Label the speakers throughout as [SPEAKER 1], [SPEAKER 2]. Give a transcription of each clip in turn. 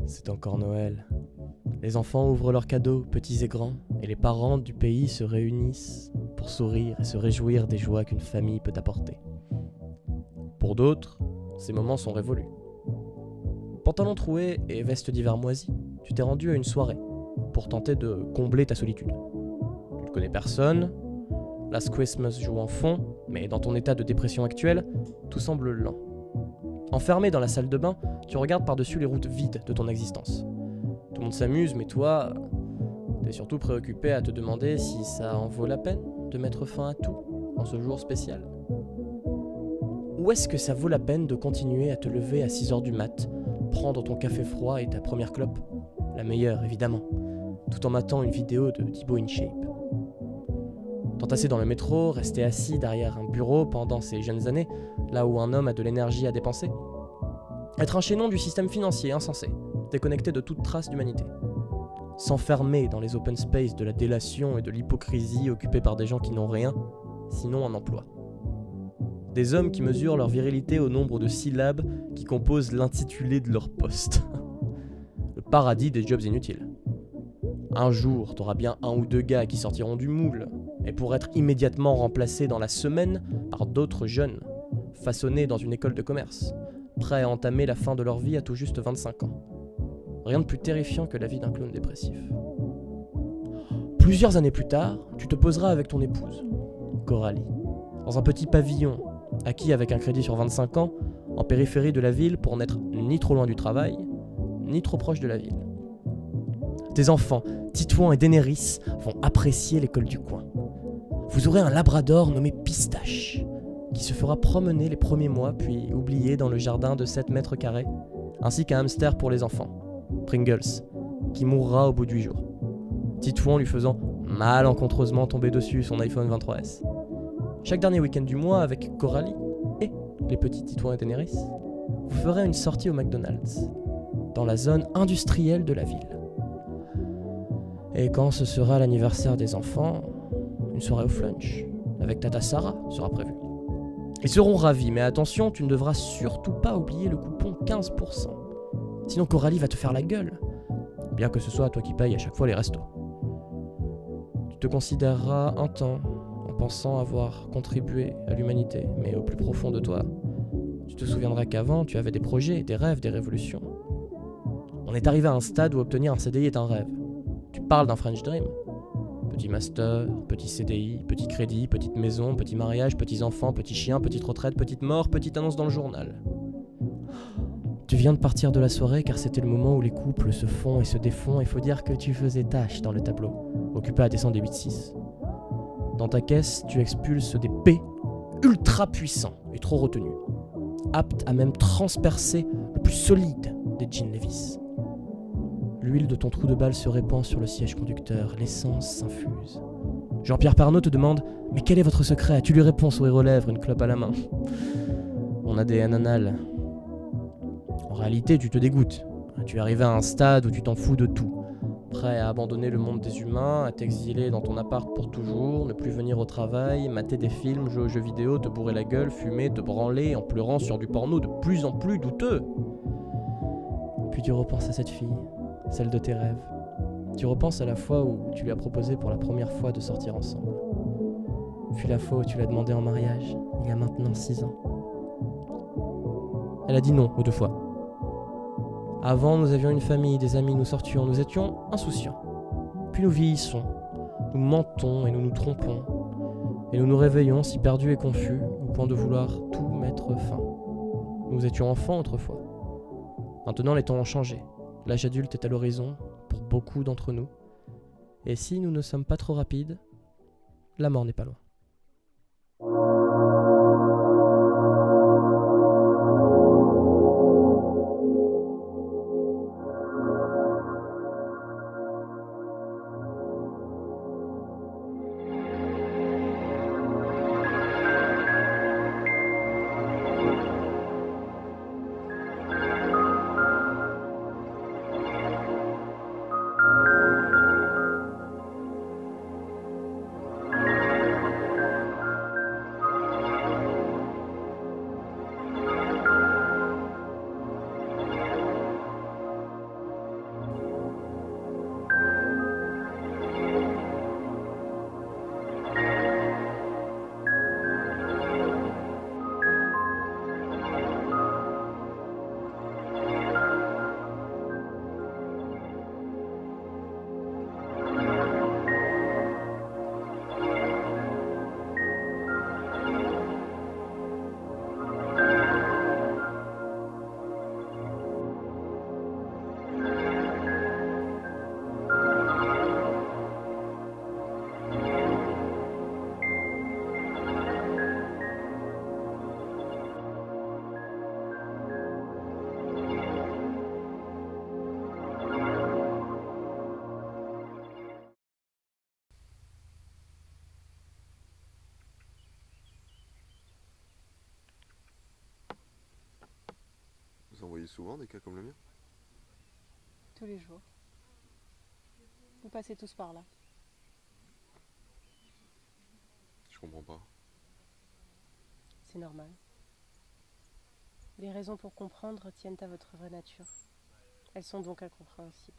[SPEAKER 1] C'est encore Noël. Les enfants ouvrent leurs cadeaux, petits et grands, et les parents du pays se réunissent pour sourire et se réjouir des joies qu'une famille peut apporter. Pour d'autres, ces moments sont révolus. Pantalon troué et veste d'hiver moisie, tu t'es rendu à une soirée pour tenter de combler ta solitude. Tu ne connais personne, Last Christmas joue en fond, mais dans ton état de dépression actuel, tout semble lent. Enfermé dans la salle de bain, tu regardes par-dessus les routes vides de ton existence. Tout le monde s'amuse, mais toi, t'es surtout préoccupé à te demander si ça en vaut la peine de mettre fin à tout en ce jour spécial. Ou est-ce que ça vaut la peine de continuer à te lever à 6h du mat, prendre ton café froid et ta première clope, la meilleure évidemment, tout en matant une vidéo de Thibaut InShape. T'entasser dans le métro, rester assis derrière un bureau pendant ces jeunes années, là où un homme a de l'énergie à dépenser. Être un chaînon du système financier insensé, déconnecté de toute trace d'humanité. S'enfermer dans les open space de la délation et de l'hypocrisie occupés par des gens qui n'ont rien, sinon un emploi. Des hommes qui mesurent leur virilité au nombre de syllabes qui composent l'intitulé de leur poste. Le paradis des jobs inutiles. Un jour, t'auras bien un ou deux gars qui sortiront du moule, et pour être immédiatement remplacés dans la semaine par d'autres jeunes, façonnés dans une école de commerce, prêts à entamer la fin de leur vie à tout juste 25 ans. Rien de plus terrifiant que la vie d'un clown dépressif. Plusieurs années plus tard, tu te poseras avec ton épouse, Coralie, dans un petit pavillon, acquis avec un crédit sur 25 ans, en périphérie de la ville pour n'être ni trop loin du travail, ni trop proche de la ville. Tes enfants, Titouan et Daenerys, vont apprécier l'école du coin. Vous aurez un labrador nommé Pistache, qui se fera promener les premiers mois puis oublié dans le jardin de 7 mètres carrés, ainsi qu'un hamster pour les enfants, Pringles, qui mourra au bout de 8 jours. Titouan lui faisant malencontreusement tomber dessus son iPhone 23S. Chaque dernier week-end du mois, avec Coralie et les petits Titouan et Daenerys, vous ferez une sortie au McDonald's, dans la zone industrielle de la ville. Et quand ce sera l'anniversaire des enfants, une soirée au flunch, avec Tata Sarah, sera prévue. Ils seront ravis, mais attention, tu ne devras surtout pas oublier le coupon 15%. Sinon Coralie va te faire la gueule, bien que ce soit toi qui payes à chaque fois les restos. Tu te considéreras un temps en pensant avoir contribué à l'humanité, mais au plus profond de toi, tu te souviendras qu'avant, tu avais des projets, des rêves, des révolutions. On est arrivé à un stade où obtenir un CDI est un rêve. Tu parles d'un French Dream. Petit master, petit CDI, petit crédit, petite maison, petit mariage, petits enfants, petit chien, petite retraite, petite mort, petite annonce dans le journal. Tu viens de partir de la soirée car c'était le moment où les couples se font et se défont et faut dire que tu faisais tâche dans le tableau, occupé à descendre des 8-6. Dans ta caisse, tu expulses des P ultra puissants et trop retenus, aptes à même transpercer le plus solide des jeans Levi's. L'huile de ton trou de balle se répand sur le siège conducteur, l'essence s'infuse. Jean-Pierre Parnot te demande « Mais quel est votre secret ?» Tu lui réponds, sourire aux lèvres, une clope à la main. Mon ADN anal. En réalité, tu te dégoûtes. Tu es arrivé à un stade où tu t'en fous de tout. Prêt à abandonner le monde des humains, à t'exiler dans ton appart pour toujours, ne plus venir au travail, mater des films, jouer aux jeux vidéo, te bourrer la gueule, fumer, te branler en pleurant sur du porno de plus en plus douteux. Puis tu repenses à cette fille, celle de tes rêves. Tu repenses à la fois où tu lui as proposé pour la première fois de sortir ensemble. Puis la fois où tu l'as demandé en mariage, il y a maintenant 6 ans. Elle a dit non aux 2 fois. Avant, nous avions une famille, des amis, nous sortions, nous étions insouciants. Puis nous vieillissons, nous mentons et nous nous trompons. Et nous nous réveillons si perdus et confus, au point de vouloir tout mettre fin. Nous étions enfants autrefois. Maintenant, les temps ont changé. L'âge adulte est à l'horizon, pour beaucoup d'entre nous. Et si nous ne sommes pas trop rapides, la mort n'est pas loin.
[SPEAKER 2] Vous en voyez souvent des cas comme le mien?
[SPEAKER 3] Tous les jours. Vous passez tous par là.
[SPEAKER 2] Je comprends pas.
[SPEAKER 3] C'est normal. Les raisons pour comprendre tiennent à votre vraie nature. Elles sont donc incompréhensibles.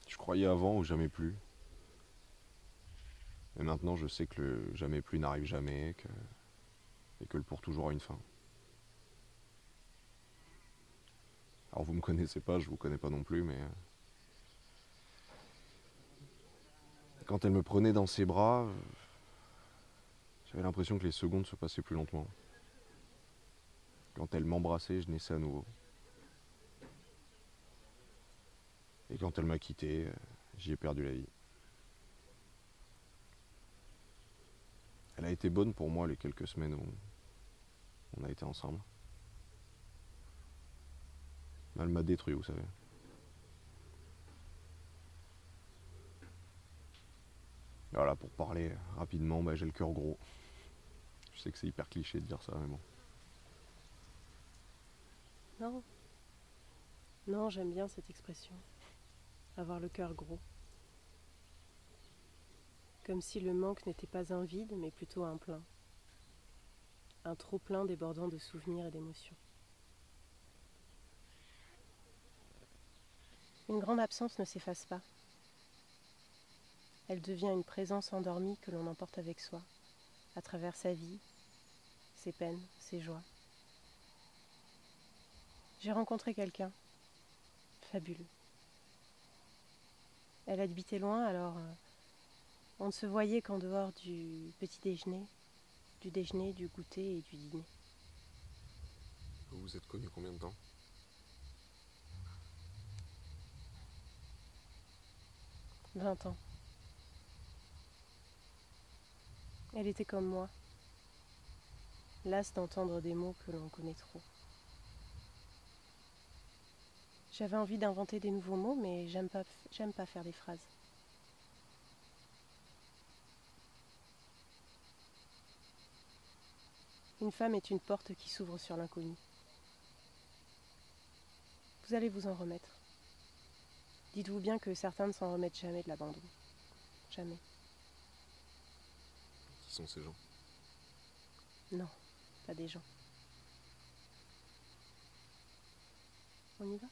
[SPEAKER 2] Je croyais avant au jamais plus. Et maintenant, je sais que le jamais plus n'arrive jamais et que le pour toujours a une fin. Alors vous me connaissez pas, je vous connais pas non plus, mais quand elle me prenait dans ses bras, j'avais l'impression que les secondes se passaient plus lentement. Quand elle m'embrassait, je naissais à nouveau. Et quand elle m'a quitté, j'y ai perdu la vie. Elle a été bonne pour moi les quelques semaines où on a été ensemble. Mais elle m'a détruit, vous savez. Voilà, pour parler rapidement, j'ai le cœur gros. Je sais que c'est hyper cliché de dire ça, mais bon.
[SPEAKER 3] Non. Non, j'aime bien cette expression. Avoir le cœur gros. Comme si le manque n'était pas un vide, mais plutôt un plein. Un trop-plein débordant de souvenirs et d'émotions. Une grande absence ne s'efface pas. Elle devient une présence endormie que l'on emporte avec soi, à travers sa vie, ses peines, ses joies. J'ai rencontré quelqu'un, fabuleux. Elle habitait loin, alors on ne se voyait qu'en dehors du petit déjeuner, du goûter et du dîner.
[SPEAKER 2] Vous vous êtes connus combien de temps?
[SPEAKER 3] 20 ans. Elle était comme moi, lasse d'entendre des mots que l'on connaît trop. J'avais envie d'inventer des nouveaux mots, mais j'aime pas faire des phrases. Une femme est une porte qui s'ouvre sur l'inconnu. Vous allez vous en remettre. Dites-vous bien que certains ne s'en remettent jamais de l'abandon. Jamais.
[SPEAKER 2] Qui sont ces gens?
[SPEAKER 3] Non, pas des gens. On y va ?